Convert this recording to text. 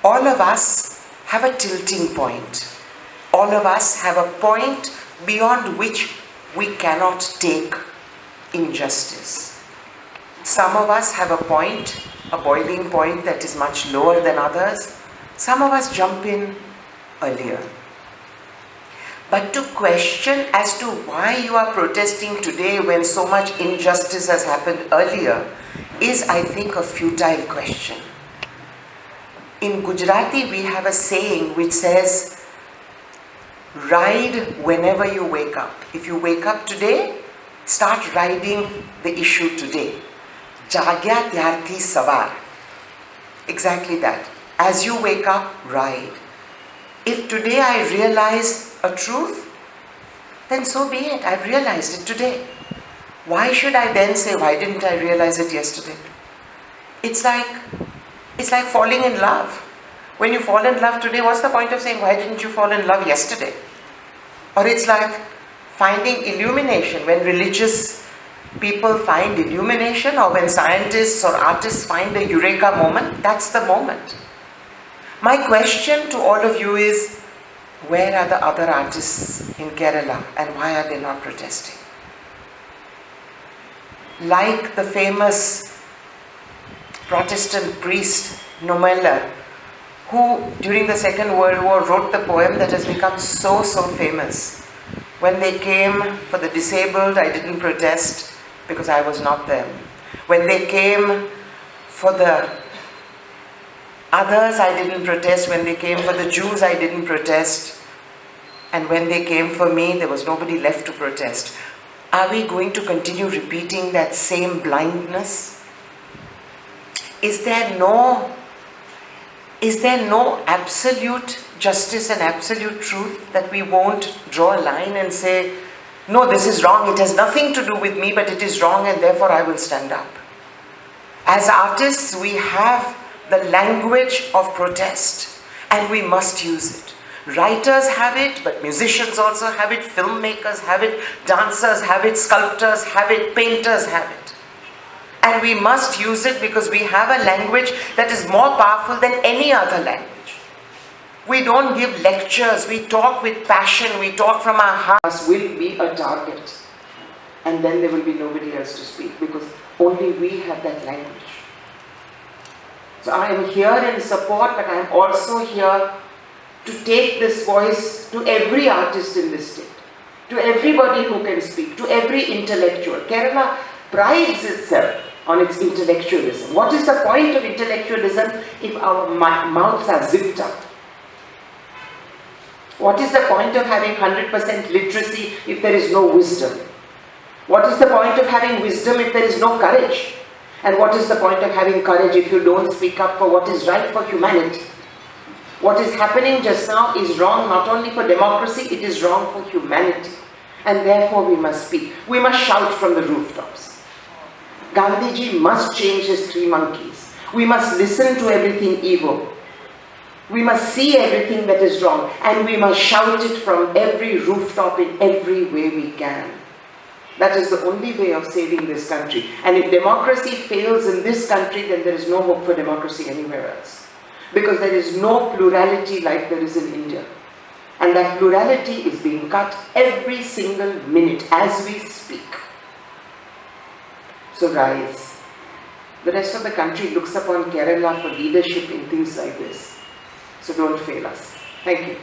all of us have a tilting point. All of us have a point beyond which we cannot take injustice. Some of us have a point, a boiling point that is much lower than others. Some of us jump in earlier. But to question as to why you are protesting today when so much injustice has happened earlier is, I think, a futile question. In Gujarati, we have a saying which says, ride whenever you wake up. If you wake up today, start riding the issue today. Jagya tyarthi savar. Exactly that. As you wake up, ride. If today I realize a truth, then so be it. I've realized it today. Why should I then say, why didn't I realize it yesterday? It's like falling in love. When you fall in love today, what's the point of saying, why didn't you fall in love yesterday? Or it's like finding illumination. When religious people find illumination, or when scientists or artists find a eureka moment, that's the moment. My question to all of you is, where are the other artists in Kerala and why are they not protesting? Like the famous Protestant priest Nomella, who during the Second World War wrote the poem that has become so famous. When they came for the disabled, I didn't protest because I was not them. When they came for the others, I didn't protest. When they came for the Jews, I didn't protest. And when they came for me, there was nobody left to protest. Are we going to continue repeating that same blindness? Is there no absolute justice and absolute truth that we won't draw a line and say, no, this is wrong, it has nothing to do with me, but it is wrong and therefore I will stand up? As artists, we have the language of protest and we must use it. Writers have it, but musicians also have it, filmmakers have it, dancers have it, sculptors have it, painters have it. And we must use it because we have a language that is more powerful than any other language. We don't give lectures, we talk with passion, we talk from our hearts. Will be a target. And then there will be nobody else to speak because only we have that language. So I am here in support, but I am also here to take this voice to every artist in this state, to everybody who can speak, to every intellectual. Kerala prides itself on its intellectualism. What is the point of intellectualism if our mouths are zipped up? What is the point of having 100% literacy if there is no wisdom? What is the point of having wisdom if there is no courage? And what is the point of having courage if you don't speak up for what is right for humanity? What is happening just now is wrong not only for democracy, it is wrong for humanity. And therefore we must speak. We must shout from the rooftops. Gandhiji must change his 3 monkeys. We must listen to everything evil. We must see everything that is wrong. And we must shout it from every rooftop in every way we can. That is the only way of saving this country. And if democracy fails in this country, then there is no hope for democracy anywhere else. Because there is no plurality like there is in India. And that plurality is being cut every single minute as we speak. So rise. The rest of the country looks upon Kerala for leadership in things like this. So don't fail us. Thank you.